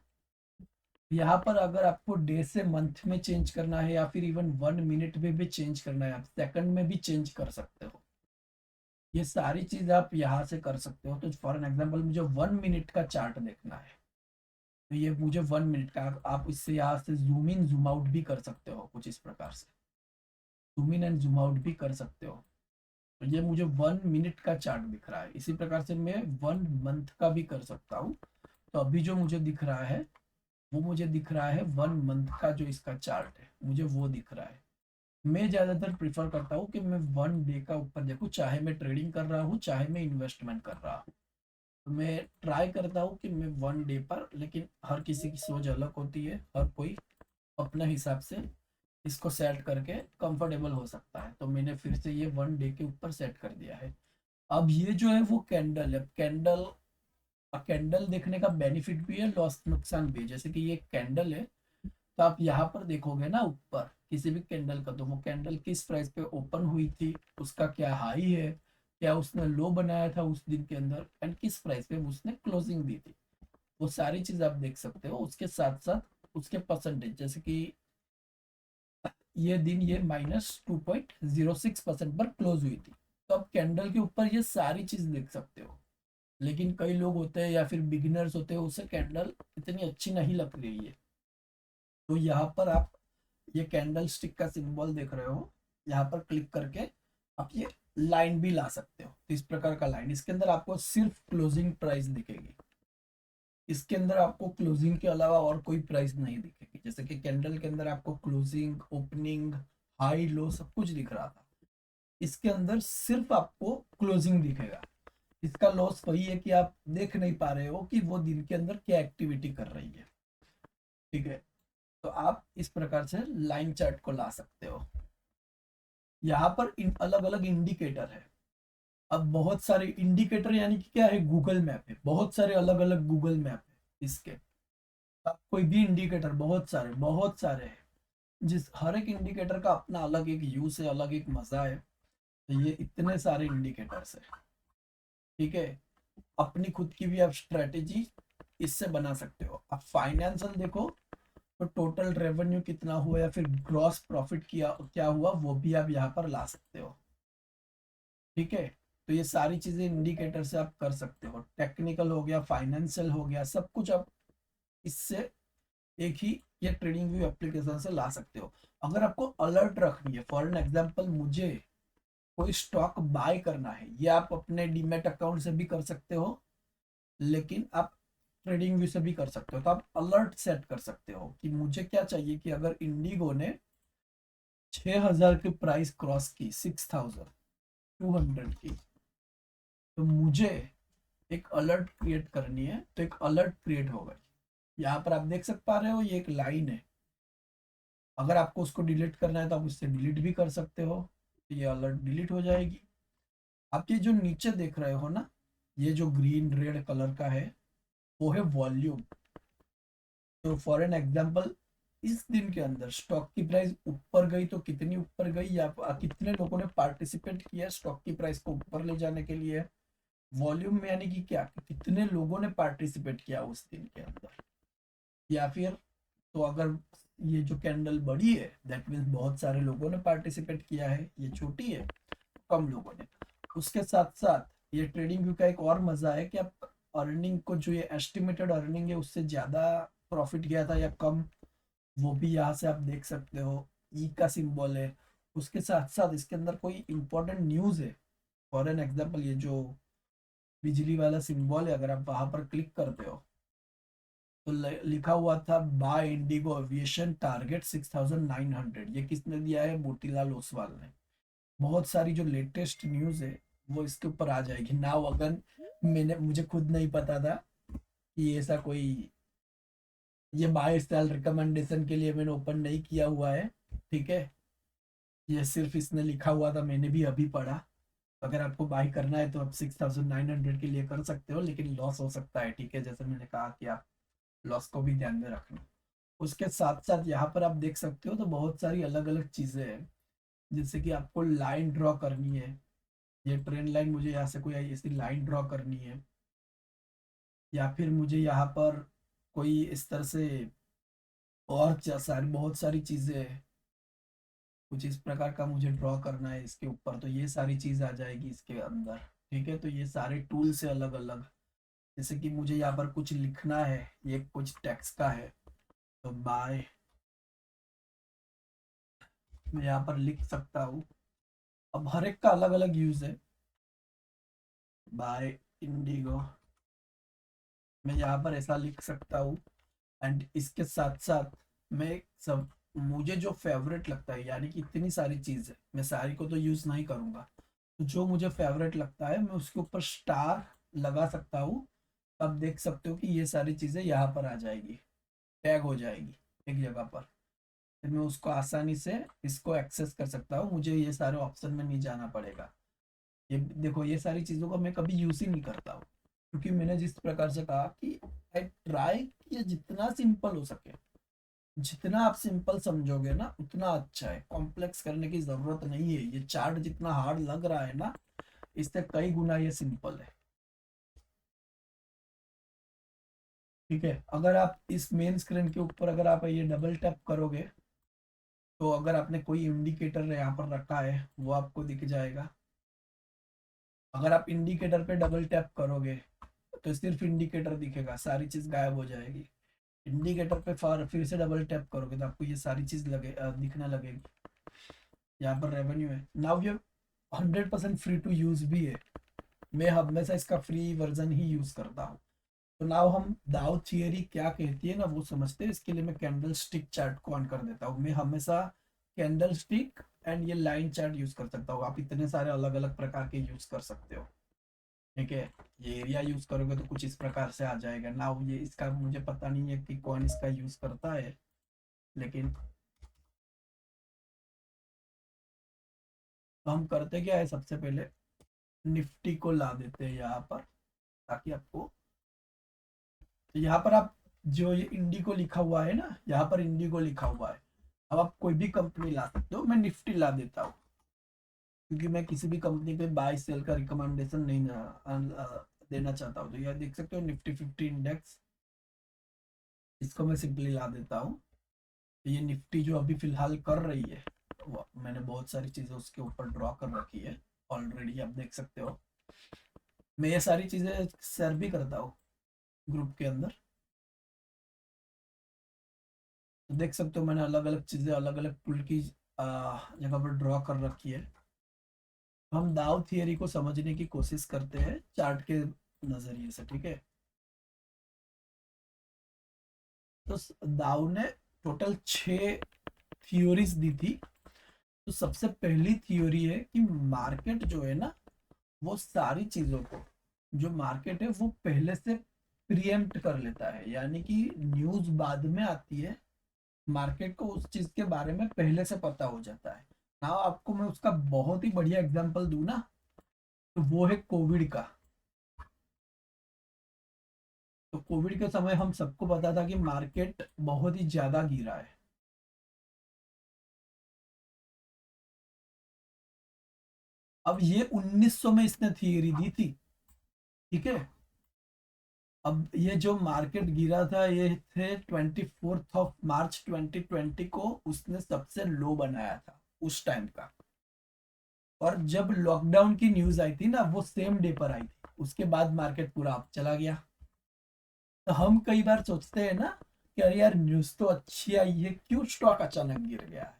यहाँ पर अगर आपको डे से मंथ में चेंज करना है, या फिर इवन 1 मिनट में भी चेंज करना है, आप सेकंड में भी चेंज कर सकते हो। ये सारी चीज आप यहाँ से कर सकते हो। तो फॉर एन एग्जाम्पल, मुझे 1 मिनट का चार्ट देखना है, तो ये मुझे 1 मिनट का, आप इससे यहाँ से जूम इन जूम आउट भी कर सकते हो कुछ इस प्रकार से। Zoom in and zoom out भी कर सकते हो। तो ये मुझे 1 मिनट का चार्ट दिख रहा है। इसी प्रकार से मैं 1 मंथ का भी कर सकता हूँ। तो अभी जो मुझे दिख रहा है, वो मुझे दिख रहा है 1 मंथ का, जो इसका चार्ट है मुझे वो दिख रहा है। मैं ज्यादातर प्रिफर करता हूँ कि मैं 1 डे का ऊपर देखूँ, चाहे मैं ट्रेडिंग कर रहा हूँ चाहे मैं इन्वेस्टमेंट कर रहा हूँ। तो मैं ट्राई करता हूँ कि मैं 1 डे पर, लेकिन हर किसी की सोच अलग होती है, हर कोई अपने हिसाब से इसको सेट करके कंफर्टेबल हो सकता है। तो मैंने फिर से ये 1 डे के ऊपर सेट कर दिया है। अब ये जो है वो कैंडल है। कैंडल, कैंडल देखने का बेनिफिट भी है, लॉस नुकसान भी है। जैसे कि ये कैंडल है, तो आप यहाँ पर देखोगे ना ऊपर किसी भी कैंडल का, तो वो कैंडल किस प्राइस पे ओपन हुई थी, उसका क्या हाई है, क्या उसने लो बनाया था उस दिन के अंदर, एंड किस प्राइस पे उसने क्लोजिंग दी थी, वो सारी चीज आप देख सकते हो। उसके साथ साथ उसके परसेंटेज, जैसे कि ये दिन ये -2.06% पर क्लोज हुई थी। तो आप कैंडल के ऊपर ये सारी चीज देख सकते हो। लेकिन कई लोग होते हैं या फिर बिगिनर्स होते हैं, उसे कैंडल इतनी अच्छी नहीं लग रही है। तो यहाँ पर आप ये कैंडल स्टिक का सिंबल देख रहे हो, यहाँ पर क्लिक करके आप ये लाइन भी ला सकते हो। तो इस प्रकार का लाइन, इसके अंदर आपको सिर्फ क्लोजिंग प्राइस दिखेगी। इसके अंदर आपको क्लोजिंग के अलावा और कोई प्राइस नहीं दिखेगी। जैसे कि कैंडल के अंदर आपको क्लोजिंग, ओपनिंग, हाई, लो सब कुछ दिख रहा था, इसके अंदर सिर्फ आपको क्लोजिंग दिखेगा। इसका लॉस वही है कि आप देख नहीं पा रहे हो कि वो दिन के अंदर क्या एक्टिविटी कर रही है। ठीक है, तो आप इस प्रकार से लाइन चार्ट को ला सकते हो। यहाँ पर अलग अलग इंडिकेटर है। अब बहुत सारे इंडिकेटर, यानी कि क्या है, गूगल मैप है, बहुत सारे अलग अलग गूगल मैप है इसके। अब कोई भी इंडिकेटर, बहुत सारे हैं, जिस हर एक इंडिकेटर का अपना अलग एक यूज है, अलग एक मजा है। तो ये इतने सारे इंडिकेटर्स है। ठीक है, अपनी खुद की भी आप स्ट्रेटेजी इससे बना सकते हो। आप फाइनेंशियल देखो, तो टोटल रेवेन्यू कितना हुआ या फिर ग्रॉस प्रॉफिट किया क्या हुआ, वो भी आप यहाँ पर ला सकते हो। ठीक है, तो ये सारी चीजें इंडिकेटर से आप कर सकते हो, टेक्निकल हो गया, फाइनेंशियल हो गया, सब कुछ आप इससे एक ही ये ट्रेडिंग व्यू एप्लीकेशन से ला सकते हो। अगर आपको अलर्ट रखनी है, फॉर एन एग्जांपल मुझे कोई स्टॉक बाय करना है, ये आप अपने डीमेट अकाउंट से भी कर सकते हो, लेकिन आप ट्रेडिंग व्यू से भी कर सकते हो। तो आप अलर्ट सेट कर सकते हो कि मुझे क्या चाहिए कि अगर इंडिगो ने 6,000 की प्राइस क्रॉस की, 6,200 की, तो मुझे एक अलर्ट क्रिएट करनी है, तो एक अलर्ट क्रिएट हो गई। यहाँ पर आप देख सक पा रहे हो, ये एक लाइन है। अगर आपको उसको डिलीट करना है तो आप उससे डिलीट भी कर सकते हो, तो ये अलर्ट डिलीट हो जाएगी। आप ये जो नीचे देख रहे हो ना, ये जो ग्रीन रेड कलर का है, वो है वॉल्यूम। तो फॉर एन एग्जांपल, इस दिन के अंदर स्टॉक की प्राइस ऊपर गई तो कितनी ऊपर गई, या कितने लोगों ने पार्टिसिपेट किया स्टॉक की प्राइस को ऊपर ले जाने के लिए। वॉल्यूम में यानी कि क्या, कि कितने लोगों ने पार्टिसिपेट किया उस दिन के अंदर। या फिर, तो अगर ये जो कैंडल बड़ी है, दैट मीन्स बहुत सारे लोगों ने पार्टिसिपेट किया है। ये छोटी है, कम लोगों ने। उसके साथ साथ ये ट्रेडिंग व्यू का एक और मजा है कि आप अर्निंग को, जो ये एस्टिमेटेड अर्निंग है उससे ज्यादा प्रॉफिट गया था या कम, वो भी यहाँ से आप देख सकते हो। ई का सिंबल है। उसके साथ साथ इसके अंदर कोई इंपॉर्टेंट न्यूज है, फॉर एन एग्जाम्पल ये जो बिजली वाला सिंबल है, अगर आप वहां पर क्लिक करते हो तो लिखा हुआ था बाय इंडिगो एविएशन टारगेट 6,900। ये किसने दिया है? मोतीलाल ओसवाल ने। बहुत सारी जो लेटेस्ट न्यूज है वो इसके ऊपर आ जाएगी नाउ। अगर मुझे खुद नहीं पता था कि ऐसा कोई, ये बाय स्टाइल रिकमेंडेशन के लिए मैंने ओपन नहीं किया हुआ है, ठीक है। ये सिर्फ इसने लिखा हुआ था, मैंने भी अभी पढ़ा। अगर आपको बाई करना है तो आप 6,900 के लिए कर सकते हो, लेकिन लॉस हो सकता है, ठीक है। जैसे मैंने कहा कि आप लॉस को भी ध्यान में रखना। उसके साथ साथ यहाँ पर आप देख सकते हो तो बहुत सारी अलग अलग चीजें हैं। जैसे कि आपको लाइन ड्रॉ करनी है, ये ट्रेंड लाइन, मुझे यहाँ से कोई ऐसी लाइन ड्रॉ करनी है, या फिर मुझे यहाँ पर कोई इस तरह से और सारी बहुत सारी चीजें हैं, कुछ इस प्रकार का मुझे ड्रॉ करना है इसके ऊपर, तो ये सारी चीज आ जाएगी इसके अंदर, ठीक है। तो ये सारे टूल्स है अलग अलग। जैसे कि मुझे यहाँ पर कुछ लिखना है, ये कुछ टेक्स्ट का है, तो बाय मैं यहाँ पर लिख सकता हूँ। अब हर एक का अलग अलग यूज है। बाय इंडिगो मैं यहाँ पर ऐसा लिख सकता हूँ। एंड इसके साथ साथ मैं सब, मुझे जो फेवरेट लगता है, यानी कि इतनी सारी चीज है, मैं सारी को तो यूज नहीं करूंगा, तो जो मुझे फेवरेट लगता है मैं उसके ऊपर स्टार लगा सकता हूँ। अब देख सकते हो कि ये सारी चीजें यहाँ पर आ जाएगी, टैग हो जाएगी एक जगह पर। फिर मैं उसको आसानी से इसको एक्सेस कर सकता हूँ, मुझे ये सारे ऑप्शन में नहीं जाना पड़ेगा। ये देखो, ये सारी चीजों का मैं कभी यूज ही नहीं करता हूँ, क्योंकि मैंने जिस प्रकार से कहा कि आई ट्राई कि ये जितना सिंपल हो सके, जितना आप सिंपल समझोगे ना उतना अच्छा है। कॉम्प्लेक्स करने की जरूरत नहीं है। ये चार्ट जितना हार्ड लग रहा है ना, इससे कई गुना ये सिंपल है, ठीक है। अगर आप इस मेन स्क्रीन के ऊपर अगर आप ये डबल टैप करोगे, तो अगर आपने कोई इंडिकेटर यहाँ पर रखा है वो आपको दिख जाएगा। अगर आप इंडिकेटर पे डबल टैप करोगे तो सिर्फ इंडिकेटर दिखेगा, सारी चीज गायब हो जाएगी। इंडिकेटर पे फिर से डबल टैप करोगे तो आपको ये सारी चीज दिखने लगेगी। यहाँ पर रेवेन्यू है नाउ, ये 100% फ्री टू यूज भी है। मैं हमेशा इसका फ्री वर्जन ही यूज करता हूँ। तो नाउ हम दाउ थियरी क्या कहती है ना वो समझते हैं। इसके लिए मैं कैंडल स्टिक चार्ट को ऑन कर देता हूँ। मैं हमेशा कैंडल स्टिक एंड ये लाइन चार्ट यूज कर सकता हूँ। आप इतने सारे अलग अलग प्रकार के यूज कर सकते हो, ठीक है। ये एरिया यूज करोगे तो कुछ इस प्रकार से आ जाएगा ना। ये इसका मुझे पता नहीं है कि कौन इसका यूज करता है, लेकिन तो हम करते क्या है, सबसे पहले निफ्टी को ला देते हैं यहाँ पर, ताकि आपको, तो यहाँ पर आप जो ये इंडिगो लिखा हुआ है ना, यहाँ पर इंडिगो लिखा हुआ है। अब आप कोई भी कंपनी ला सकते हो, मैं निफ्टी ला देता हूँ, क्योंकि मैं किसी भी कंपनी पे बाय सेल का रिकमेंडेशन नहीं देना चाहता हूँ। तो यह देख सकते हो निफ्टी 50 इंडेक्स, इसको मैं सिंपली ला देता हूँ। तो ये निफ्टी जो अभी फिलहाल कर रही है, मैंने बहुत सारी चीजें उसके ऊपर ड्रॉ कर रखी है ऑलरेडी, आप देख सकते हो। मैं ये सारी चीजें शेयर भी करता हूँ ग्रुप के अंदर, तो देख सकते हो मैंने अलग अलग चीजें अलग अलग टूल की जगह पर ड्रॉ कर रखी है। हम दाव थियरी को समझने की कोशिश करते हैं चार्ट के नजरिए से, ठीक है। तो दाव ने टोटल 6 थ्योरीज दी थी। तो सबसे पहली थ्योरी है कि मार्केट जो है ना, वो सारी चीजों को, जो मार्केट है वो पहले से प्रीएम्प्ट कर लेता है, यानी कि न्यूज बाद में आती है, मार्केट को उस चीज के बारे में पहले से पता हो जाता है। ना आपको मैं उसका बहुत ही बढ़िया एग्जांपल दूं ना, तो वो है कोविड का। तो कोविड के समय हम सबको पता था कि मार्केट बहुत ही ज्यादा गिरा है। अब ये 1900 में इसने थियरी दी थी, ठीक है। अब ये जो मार्केट गिरा था ये थे 24 मार्च 2020 को उसने सबसे लो बनाया था उस टाइम का। और जब लॉकडाउन की न्यूज आई थी ना, वो सेम डे पर आई थी, उसके बाद मार्केट पूरा अप चला गया। तो हम कई बार सोचते हैं ना कि अरे यार न्यूज तो अच्छी आई है, क्यों स्टॉक अचानक गिर गया है।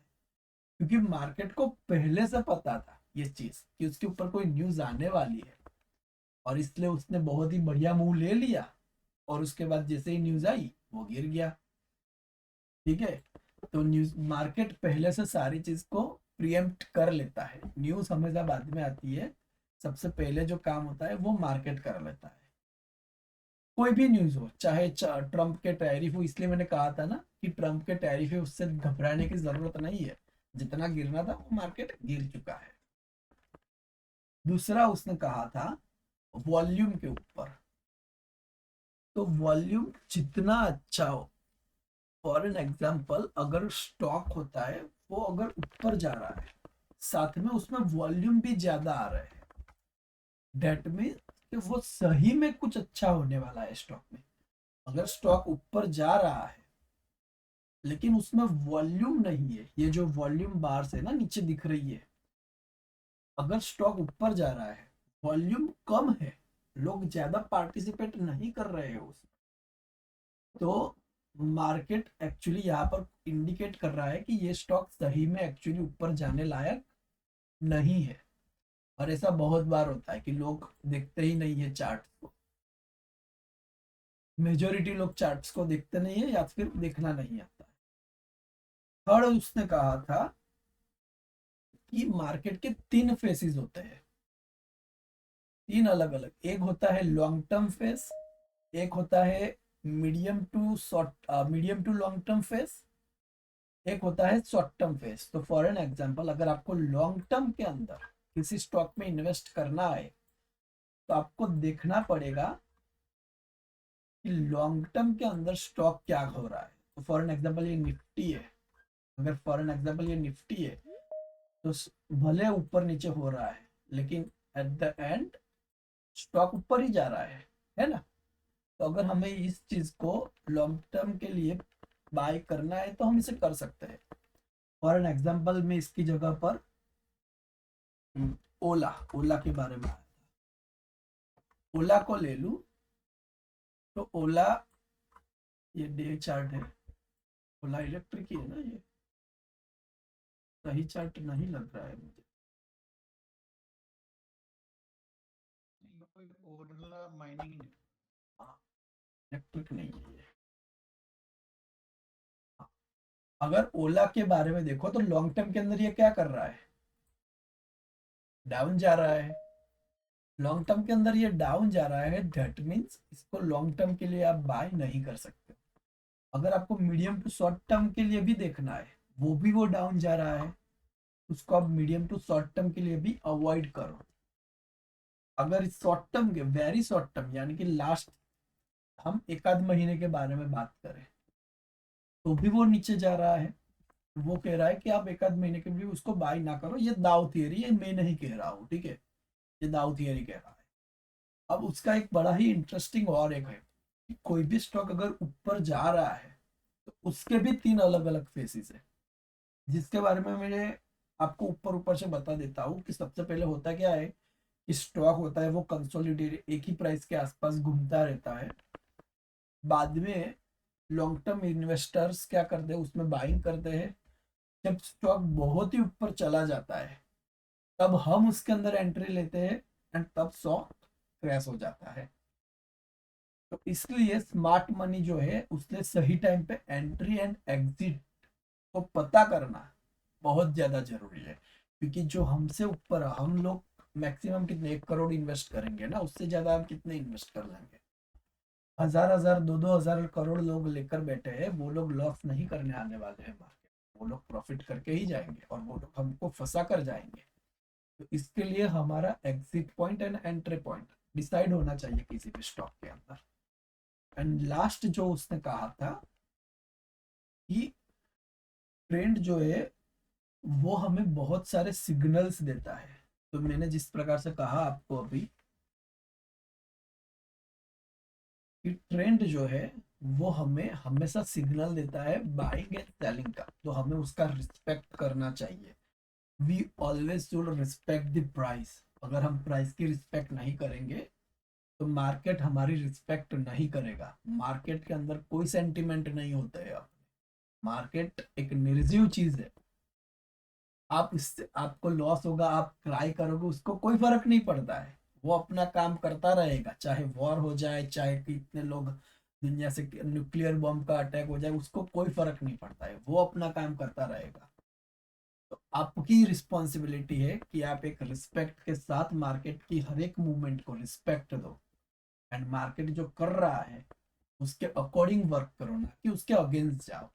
क्योंकि मार्केट को पहले से पता था ये चीज कि उसके ऊपर कोई न्यूज आने वाली है, और इसलिए उसने बहुत ही बढ़िया मूव ले लिया, और उसके बाद जैसे ही न्यूज आई वो गिर गया, ठीक है। तो न्यूज मार्केट पहले से सारी चीज को प्रीएम्प्ट कर लेता है, न्यूज हमेशा बाद में आती है। सबसे पहले जो काम होता है वो मार्केट कर लेता है। कोई भी न्यूज हो, चाहे ट्रम्प के टैरिफ हो, इसलिए मैंने कहा था ना कि ट्रम्प के टैरिफ है, उससे घबराने की जरूरत नहीं है। जितना गिरना था वो मार्केट गिर चुका है। दूसरा उसने कहा था वॉल्यूम के ऊपर। तो वॉल्यूम जितना अच्छा हो, फॉर एन एग्जाम्पल अगर स्टॉक होता है वो अगर ऊपर जा रहा है, साथ में उसमें वॉल्यूम भी ज्यादा आ रहा है, डेट मीन कि वो सही में कुछ अच्छा होने वाला है स्टॉक में। अगर स्टॉक ऊपर जा रहा है लेकिन उसमें वॉल्यूम नहीं है, ये जो वॉल्यूम बार्स है ना नीचे दिख रही है, अगर स्टॉक ऊपर जा रहा है, वॉल्यूम कम है, लोग ज्यादा पार्टिसिपेट नहीं कर रहे हैं उसमें, तो मार्केट एक्चुअली यहाँ पर इंडिकेट कर रहा है कि ये स्टॉक सही में एक्चुअली ऊपर जाने लायक नहीं है। और ऐसा बहुत बार होता है कि लोग देखते ही नहीं है चार्ट को, मेजोरिटी लोग चार्ट्स को देखते नहीं है या फिर देखना नहीं आता है। थर्ड उसने कहा था कि मार्केट के 3 फेसेस होते हैं, 3 अलग अलग। एक होता है लॉन्ग टर्म फेस, एक होता है medium to long term phase, एक होता है शॉर्ट टर्म फेस। तो फॉर एन एग्जांपल अगर आपको लॉन्ग टर्म के अंदर किसी स्टॉक में इन्वेस्ट करना है, तो आपको देखना पड़ेगा कि लॉन्ग टर्म के अंदर स्टॉक क्या हो रहा है। तो फॉर एन एग्जांपल ये निफ्टी है, अगर फॉर एन एग्जांपल ये निफ्टी है, तो भले ऊपर नीचे हो रहा है लेकिन एट द एंड स्टॉक ऊपर ही जा रहा है ना। तो अगर हमें इस चीज को लॉन्ग टर्म के लिए बाय करना है तो हम इसे कर सकते हैं। फॉर एन एग्जांपल मैं इसकी जगह पर ओला ओला के बारे में, ओला को ले लूं, तो ओला ये डे चार्ट है, ओला इलेक्ट्रिक ही है ना, ये सही चार्ट नहीं लग रहा है मुझे। ओरला माइनिंग है। हाँ, इलेक्ट्रिक नहीं है ये। हाँ, अगर ओला के बारे में देखो तो लॉन्ग टर्म के अंदर ये क्या कर रहा है, डाउन जा रहा है। लॉन्ग टर्म के अंदर ये डाउन जा रहा है, दैट मीन्स इसको लॉन्ग टर्म के लिए आप बाय नहीं कर सकते। अगर आपको मीडियम टू शॉर्ट टर्म के लिए भी देखना है, वो डाउन जा रहा है, उसको आप मीडियम टू शॉर्ट टर्म के लिए भी अवॉइड करो। अगर शॉर्ट टर्म के वेरी शॉर्ट टर्म यानी कि लास्ट हम एक आध महीने के बारे में बात करें, तो भी वो नीचे जा रहा है, वो कह रहा है कि आप एक आध महीने के लिए उसको बाय ना करो। ये दाव थियरी है, मैं नहीं कह रहा हूँ, ठीक है। ये दाव थियरी कह रहा है। अब उसका एक बड़ा ही इंटरेस्टिंग और एक है कि कोई भी स्टॉक अगर ऊपर जा रहा है तो उसके भी 3 अलग अलग फेसेस है, जिसके बारे में मैं आपको ऊपर ऊपर से बता देता हूँ कि सबसे पहले होता क्या है स्टॉक होता है वो कंसोलिडेट एक ही प्राइस के आसपास घूमता रहता है। बाद में लॉन्ग टर्म इन्वेस्टर्स क्या करते हैं, उसमें बाइंग करते हैं। जब स्टॉक बहुत ही ऊपर चला जाता है तब हम उसके अंदर एंट्री लेते हैं एंड तब स्टॉक क्रैश हो जाता है। तो इसलिए स्मार्ट मनी जो है उसने सही टाइम पे एंट्री एंड एग्जिट को पता करना बहुत ज्यादा जरूरी है। क्योंकि जो हमसे ऊपर हम लोग मैक्सिमम कितने 1 करोड़ इन्वेस्ट करेंगे ना, उससे ज्यादा हम कितने इन्वेस्ट कर लेंगे। हजार हजार 2-2 हजार करोड़ लोग लेकर बैठे हैं, वो लोग लॉस नहीं करने आने वाले हैं मार्केट, वो लोग प्रॉफिट करके ही जाएंगे और वो लोग हमको फंसा कर जाएंगे। तो इसके लिए हमारा exit point and entry point decide होना चाहिए किसी भी स्टॉक के अंदर। एंड लास्ट जो उसने कहा था कि ट्रेंड जो है वो हमें बहुत सारे सिग्नल्स देता है। तो मैंने जिस प्रकार से कहा आपको अभी कि ट्रेंड जो है वो हमें हमेशा सिग्नल देता है बाइंग एंड सेलिंग का, तो हमें उसका रिस्पेक्ट करना चाहिए। We always should respect the price. अगर हम प्राइस की रिस्पेक्ट नहीं करेंगे तो मार्केट हमारी रिस्पेक्ट नहीं करेगा। मार्केट के अंदर कोई सेंटिमेंट नहीं होता है। मार्केट एक निर्जीव चीज है। आप इससे आपको लॉस होगा, आप ट्राई करोगे, उसको कोई फर्क नहीं पड़ता है। वो अपना काम करता रहेगा, चाहे वॉर हो जाए, चाहे कितने लोग दुनिया से न्यूक्लियर बॉम्ब का अटैक हो जाए, उसको कोई फर्क नहीं पड़ता है, वो अपना काम करता रहेगा। तो आपकी रिस्पॉन्सिबिलिटी है कि आप एक रिस्पेक्ट के साथ मार्केट की हर एक मूवमेंट को रिस्पेक्ट दो। एंड मार्केट जो कर रहा है उसके अकॉर्डिंग वर्क करो, ना कि उसके अगेंस्ट जाओ।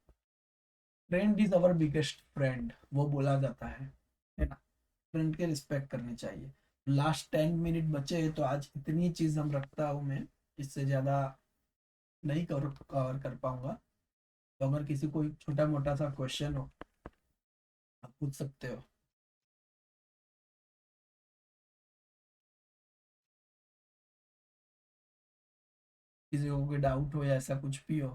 Trend is our biggest friend, वो बोला जाता है ना। ट्रेंड के रिस्पेक्ट करनी चाहिए। लास्ट 10 मिनट बचे हैं तो आज इतनी चीज हम रखता हूँ मैं, इससे ज्यादा नहीं कवर कर पाऊंगा। तो अगर किसी को छोटा मोटा सा क्वेश्चन हो आप पूछ सकते हो। किसी को कोई डाउट हो या ऐसा कुछ भी हो